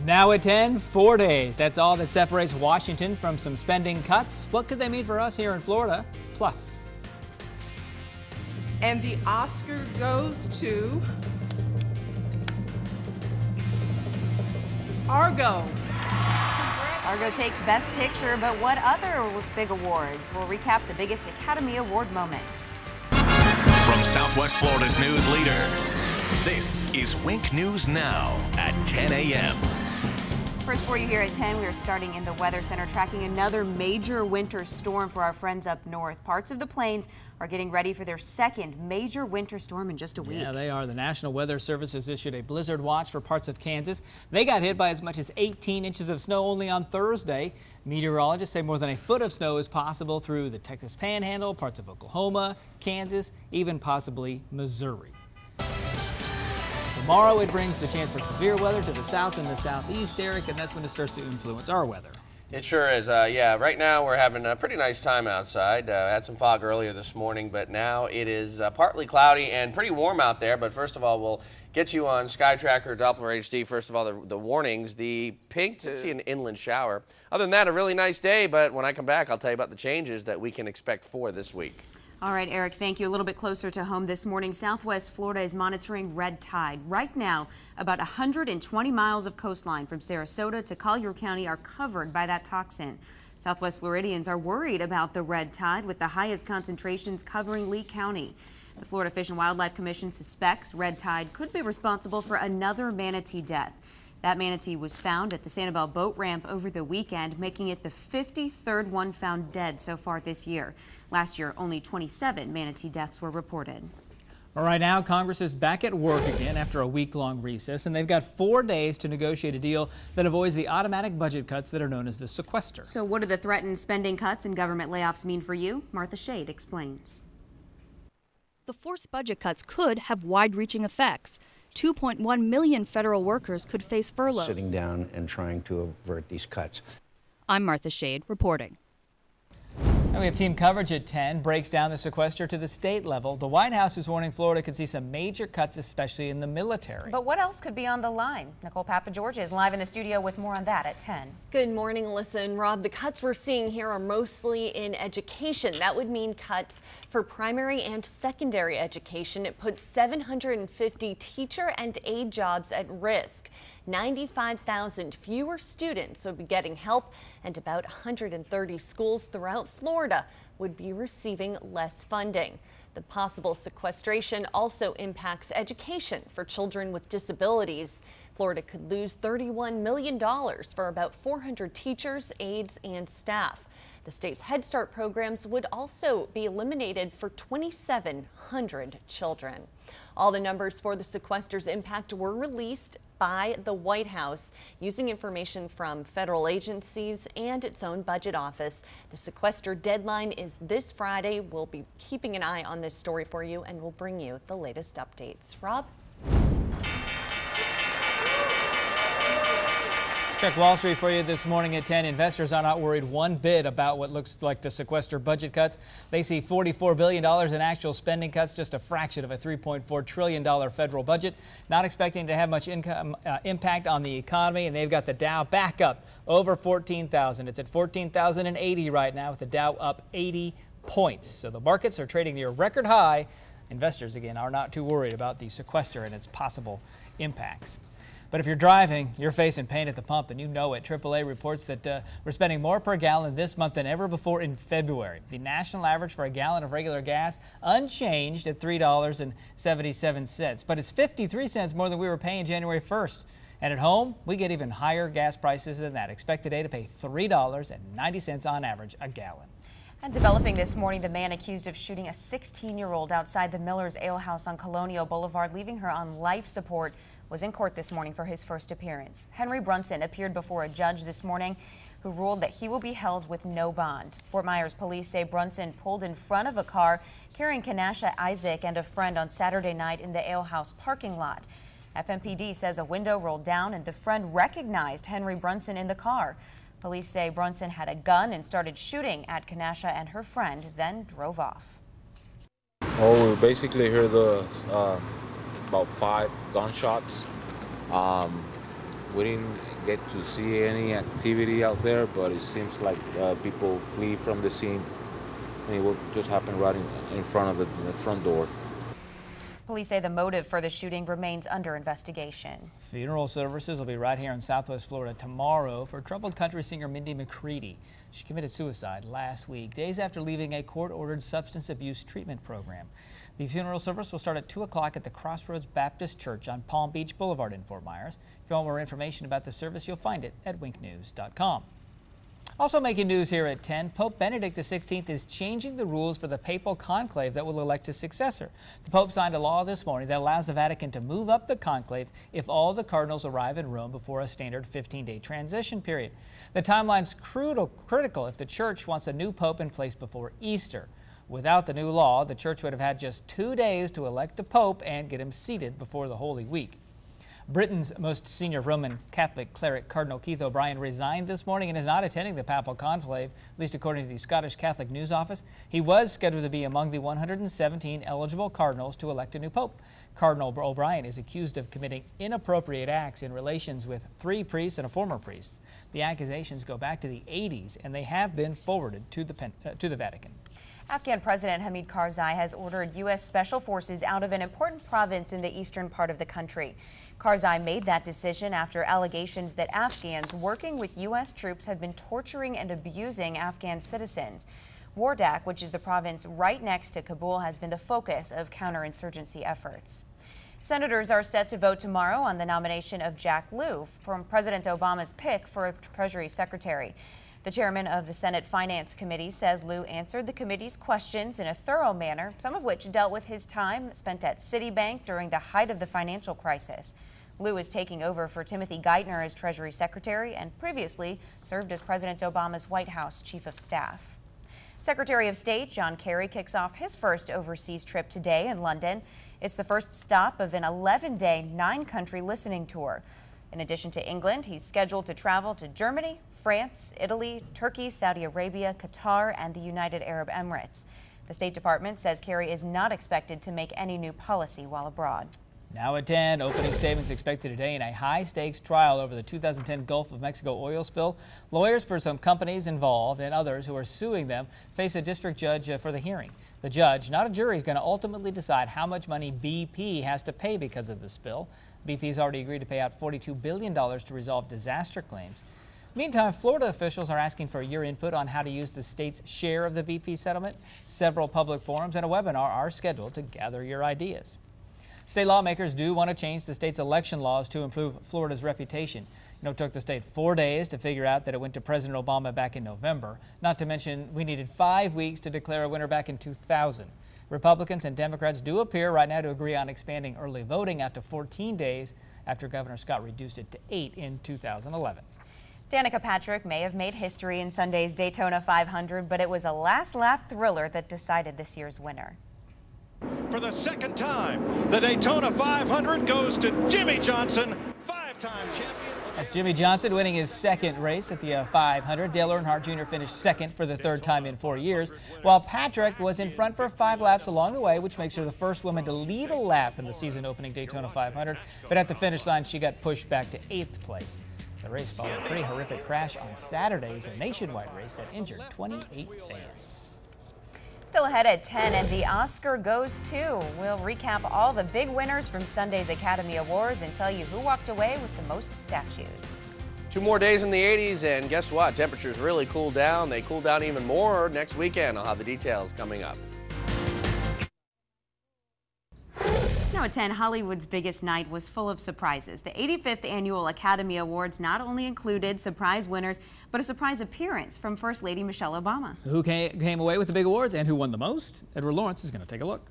Now at 10, 4 days. That's all that separates Washington from some spending cuts. What could they mean for us here in Florida? Plus. And the Oscar goes to Argo. Argo takes Best Picture, but what other big awards? We'll recap the biggest Academy Award moments. From Southwest Florida's news leader, this is Wink News Now at 10 a.m. First for you here at 10, we are starting in the Weather Center, tracking another major winter storm for our friends up north. Parts of the plains are getting ready for their second major winter storm in just a week. Yeah, they are. The National Weather Service has issued a blizzard watch for parts of Kansas. They got hit by as much as 18 inches of snow only on Thursday. Meteorologists say more than a foot of snow is possible through the Texas Panhandle, parts of Oklahoma, Kansas, even possibly Missouri. Tomorrow it brings the chance for severe weather to the south and the southeast, Eric, and that's when it starts to influence our weather. It sure is. Yeah, right now we're having a pretty nice time outside. Had some fog earlier this morning, but now it is partly cloudy and pretty warm out there. But first of all, we'll get you on Sky Tracker, Doppler HD. First of all, the warnings, the pink to see an inland shower. Other than that, a really nice day, but when I come back, I'll tell you about the changes that we can expect for this week. All right, Eric, thank you. A little bit closer to home this morning, Southwest Florida is monitoring red tide. Right now, about 120 miles of coastline from Sarasota to Collier County are covered by that toxin. Southwest Floridians are worried about the red tide, with the highest concentrations covering Lee County. The Florida Fish and Wildlife Commission suspects red tide could be responsible for another manatee death. That manatee was found at the Sanibel boat ramp over the weekend, making it the 53rd one found dead so far this year. Last year, only 27 manatee deaths were reported. All right, now Congress is back at work again after a week-long recess, and they've got 4 days to negotiate a deal that avoids the automatic budget cuts that are known as the sequester. So what do the threatened spending cuts and government layoffs mean for you? Martha Shade explains. The forced budget cuts could have wide-reaching effects. 2.1 million federal workers could face furloughs. Sitting down and trying to avert these cuts. I'm Martha Shade reporting. And we have team coverage at 10, breaks down the sequester to the state level. The White House is warning Florida could see some major cuts, especially in the military. But what else could be on the line? Nicole Papageorgia is live in the studio with more on that at 10. Good morning, Alyssa and Rob. The cuts we're seeing here are mostly in education. That would mean cuts for primary and secondary education. It puts 750 teacher and aide jobs at risk. 95,000 fewer students would be getting help, and about 130 schools throughout Florida would be receiving less funding. The possible sequestration also impacts education for children with disabilities. Florida could lose $31 million for about 400 teachers, aides, and staff. The state's Head Start programs would also be eliminated for 2,700 children. All the numbers for the sequester's impact were released by the White House using information from federal agencies and its own budget office. The sequester deadline is this Friday. We'll be keeping an eye on this story for you, and we'll bring you the latest updates. Rob? Check Wall Street for you this morning at 10. Investors are not worried one bit about what looks like the sequester budget cuts. They see $44 billion in actual spending cuts, just a fraction of a $3.4 trillion federal budget. Not expecting to have much impact on the economy, and they've got the Dow back up over 14,000. It's at 14,080 right now, with the Dow up 80 points. So the markets are trading near record high. Investors, again, are not too worried about the sequester and its possible impacts. But if you're driving, you're facing pain at the pump, and you know it. AAA reports that we're spending more per gallon this month than ever before in February. The national average for a gallon of regular gas unchanged at $3.77, but it's 53 cents more than we were paying January 1st. And at home, we get even higher gas prices than that. Expect today to pay $3.90 on average a gallon. And developing this morning, the man accused of shooting a 16-year-old outside the Miller's Ale House on Colonial Boulevard, leaving her on life support, was in court this morning for his first appearance. Henry Brunson appeared before a judge this morning who ruled that he will be held with no bond. Fort Myers police say Brunson pulled in front of a car carrying Kanasha Isaac and a friend on Saturday night in the Ale House parking lot. FMPD says a window rolled down and the friend recognized Henry Brunson in the car. Police say Brunson had a gun and started shooting at Kanasha and her friend, then drove off. Oh, we basically heard the about 5 gunshots. We didn't get to see any activity out there, but it seems like people flee from the scene, and it will just happen right in front of the front door. Police say the motive for the shooting remains under investigation. Funeral services will be right here in Southwest Florida tomorrow for troubled country singer Mindy McCready. She committed suicide last week, days after leaving a court-ordered substance abuse treatment program. The funeral service will start at 2 o'clock at the Crossroads Baptist Church on Palm Beach Boulevard in Fort Myers. If you want more information about the service, you'll find it at winknews.com. Also making news here at 10, Pope Benedict XVI is changing the rules for the papal conclave that will elect his successor. The Pope signed a law this morning that allows the Vatican to move up the conclave if all the cardinals arrive in Rome before a standard 15-day transition period. The timeline's critical if the Church wants a new pope in place before Easter. Without the new law, the Church would have had just 2 days to elect a pope and get him seated before the Holy Week. Britain's most senior Roman Catholic cleric, Cardinal Keith O'Brien, resigned this morning and is not attending the papal conclave, at least according to the Scottish Catholic News Office. He was scheduled to be among the 117 eligible cardinals to elect a new pope. Cardinal O'Brien is accused of committing inappropriate acts in relations with 3 priests and a former priest. The accusations go back to the 80s, and they have been forwarded to the Vatican. Afghan President Hamid Karzai has ordered U.S. Special Forces out of an important province in the eastern part of the country. Karzai made that decision after allegations that Afghans working with U.S. troops have been torturing and abusing Afghan citizens. Wardak, which is the province right next to Kabul, has been the focus of counterinsurgency efforts. Senators are set to vote tomorrow on the nomination of Jack Lew from President Obama's pick for a Treasury Secretary. The chairman of the Senate Finance Committee says Lew answered the committee's questions in a thorough manner, some of which dealt with his time spent at Citibank during the height of the financial crisis. Lew is taking over for Timothy Geithner as Treasury Secretary and previously served as President Obama's White House Chief of Staff. Secretary of State John Kerry kicks off his first overseas trip today in London. It's the first stop of an 11-day, 9-country listening tour. In addition to England, he's scheduled to travel to Germany, France, Italy, Turkey, Saudi Arabia, Qatar, and the United Arab Emirates. The State Department says Kerry is not expected to make any new policy while abroad. Now at 10, opening statements expected today in a high-stakes trial over the 2010 Gulf of Mexico oil spill. Lawyers for some companies involved and others who are suing them face a district judge for the hearing. The judge, not a jury, is going to ultimately decide how much money BP has to pay because of the spill. BP has already agreed to pay out $42 billion to resolve disaster claims. Meantime, Florida officials are asking for your input on how to use the state's share of the BP settlement. Several public forums and a webinar are scheduled to gather your ideas. State lawmakers do want to change the state's election laws to improve Florida's reputation. It took the state 4 days to figure out that it went to President Obama back in November. Not to mention, we needed 5 weeks to declare a winner back in 2000. Republicans and Democrats do appear right now to agree on expanding early voting out to 14 days after Governor Scott reduced it to 8 in 2011. Danica Patrick may have made history in Sunday's Daytona 500, but it was a last-lap thriller that decided this year's winner. For the second time, the Daytona 500 goes to Jimmy Johnson, 5-time champion. That's Jimmy Johnson winning his second race at the 500. Dale Earnhardt Jr. finished second for the 3rd time in 4 years, while Patrick was in front for 5 laps along the way, which makes her the first woman to lead a lap in the season-opening Daytona 500. But at the finish line, she got pushed back to 8th place. The race followed a pretty horrific crash on Saturday's a nationwide race that injured 28 fans. Still ahead at 10, and the Oscar goes to. We'll recap all the big winners from Sunday's Academy Awards and tell you who walked away with the most statues. 2 more days in the 80s, and guess what? Temperatures really cooled down. They cool down even more next weekend. I'll have the details coming up. Now at 10, Hollywood's biggest night was full of surprises. The 85th Annual Academy Awards not only included surprise winners, but a surprise appearance from First Lady Michelle Obama. So who came away with the big awards and who won the most? Edward Lawrence is going to take a look.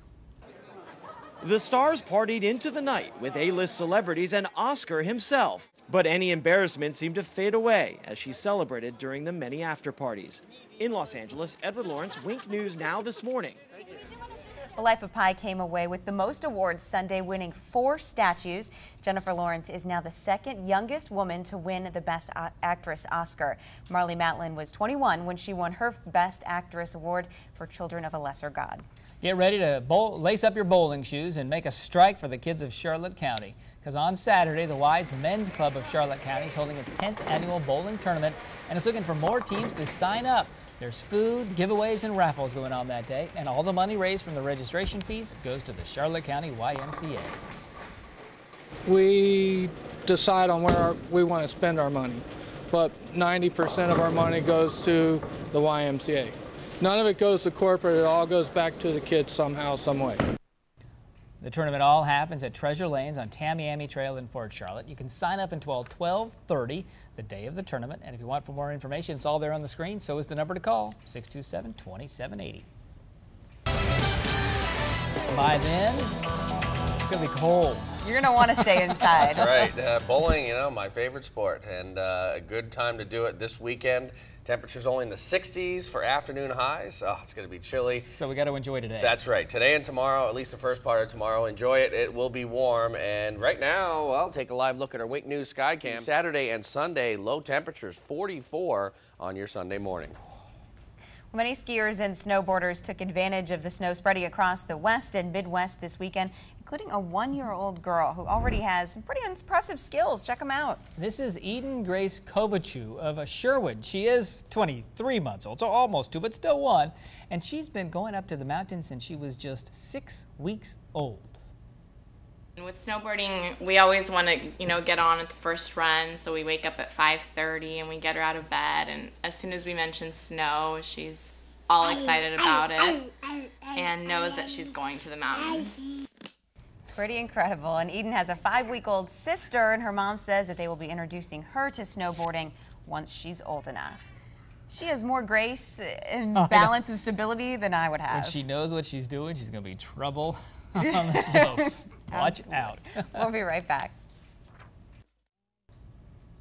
The stars partied into the night with A-list celebrities and Oscar himself. But any embarrassment seemed to fade away as she celebrated during the many after-parties. In Los Angeles, Edward Lawrence, Wink News Now This Morning. The Life of Pi came away with the most awards Sunday, winning 4 statues. Jennifer Lawrence is now the 2nd youngest woman to win the Best Actress Oscar. Marlee Matlin was 21 when she won her Best Actress award for Children of a Lesser God. Get ready to lace up your bowling shoes and make a strike for the kids of Charlotte County. Because on Saturday, the Wise Men's Club of Charlotte County is holding its 10th annual bowling tournament, and it's looking for more teams to sign up. There's food, giveaways, and raffles going on that day, and all the money raised from the registration fees goes to the Charlotte County YMCA. We decide on where we want to spend our money, but 90% of our money goes to the YMCA. None of it goes to corporate. It all goes back to the kids somehow, some way. The tournament all happens at Treasure Lanes on Tamiami Trail in Port Charlotte. You can sign up until 12:30 the day of the tournament, and if you want for more information, it's all there on the screen. So is the number to call, 627-2780. By then, it's going to be cold. You're going to want to stay inside. That's right. Bowling, my favorite sport, and a good time to do it this weekend. Temperatures only in the 60s for afternoon highs. Oh, it's going to be chilly. So we got to enjoy today. That's right. Today and tomorrow, at least the first part of tomorrow, enjoy it. It will be warm. And right now, I'll take a live look at our Wink News Skycam. Saturday and Sunday, low temperatures, 44 on your Sunday morning. Many skiers and snowboarders took advantage of the snow spreading across the West and Midwest this weekend, including a 1-year-old girl who already has some pretty impressive skills. Check them out. This is Eden Grace Kovachu of Sherwood. She is 23 months old, so almost 2, but still 1. And she's been going up to the mountain since she was just 6 weeks old. With snowboarding, we always want to, get on at the first run, so we wake up at 5:30 and we get her out of bed, and as soon as we mention snow, she's all excited about it and knows that she's going to the mountains. Pretty incredible. And Eden has a 5-week-old sister, and her mom says that they will be introducing her to snowboarding once she's old enough. She has more grace and balance and stability than I would have. When she knows what she's doing, she's going to be trouble on the slopes. Watch out. We'll be right back.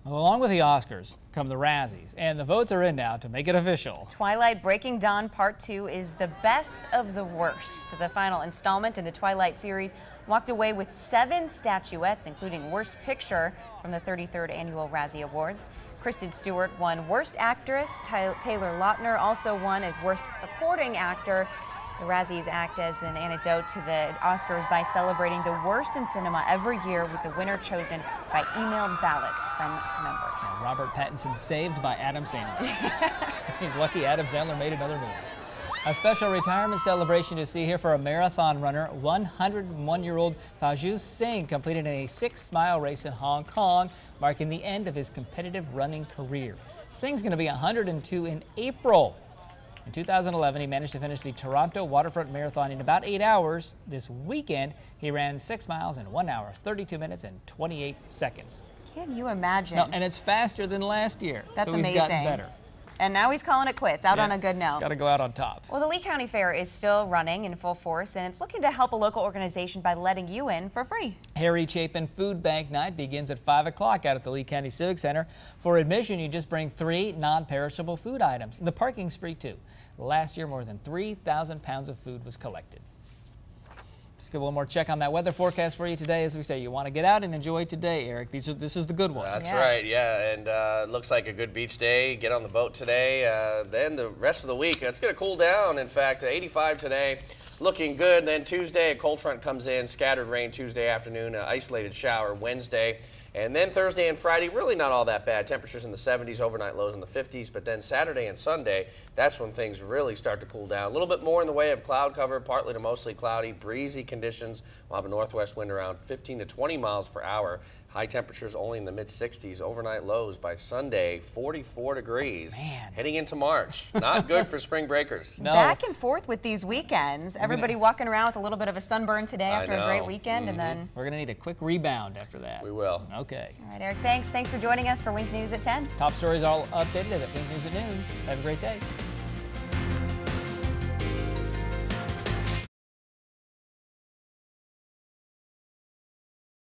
Well, along with the Oscars come the Razzies, and the votes are in now to make it official. Twilight Breaking Dawn Part 2 is the best of the worst. The final installment in the Twilight series walked away with 7 statuettes, including Worst Picture from the 33rd Annual Razzie Awards. Kristen Stewart won Worst Actress. Taylor Lautner also won as Worst Supporting Actor. The Razzies act as an antidote to the Oscars by celebrating the worst in cinema every year, with the winner chosen by emailed ballots from members. Robert Pattinson saved by Adam Sandler. He's lucky Adam Sandler made another movie. A special retirement celebration to see here for a marathon runner. 101-year-old Fajus Singh completed a 6-mile race in Hong Kong, marking the end of his competitive running career. Singh's going to be 102 in April. In 2011, he managed to finish the Toronto Waterfront Marathon in about 8 hours. This weekend, he ran 6 miles in 1 hour, 32 minutes, and 28 seconds. Can you imagine? No, and it's faster than last year. That's so amazing. He's gotten better. And now he's calling it quits, out on a good note. Got to go out on top. Well, the Lee County Fair is still running in full force, and it's looking to help a local organization by letting you in for free. Harry Chapin Food Bank Night begins at 5 o'clock out at the Lee County Civic Center. For admission, you just bring 3 non-perishable food items. The parking's free, too. Last year, more than 3,000 pounds of food was collected. Just give one more check on that weather forecast for you today. As we say, you want to get out and enjoy today, Eric. This is the good one. That's right, yeah. And it looks like a good beach day. Get on the boat today. Then the rest of the week, it's going to cool down. In fact, 85 today, looking good. Then Tuesday, a cold front comes in. Scattered rain Tuesday afternoon, isolated shower Wednesday. And then Thursday and Friday, really not all that bad. Temperatures in the 70s, overnight lows in the 50s. But then Saturday and Sunday, that's when things really start to cool down. A little bit more in the way of cloud cover, partly to mostly cloudy, breezy conditions. We'll have a northwest wind around 15 to 20 miles per hour. High temperatures only in the mid-60s. Overnight lows by Sunday, 44 degrees. Man. Heading into March. Not good for spring breakers. No. Back and forth with these weekends. Everybody walking around with a little bit of a sunburn today after a great weekend. And then we're going to need a quick rebound after that. We will. Okay. All right, Eric, thanks. Thanks for joining us for Wink News at 10. Top stories all updated at Wink News at noon. Have a great day.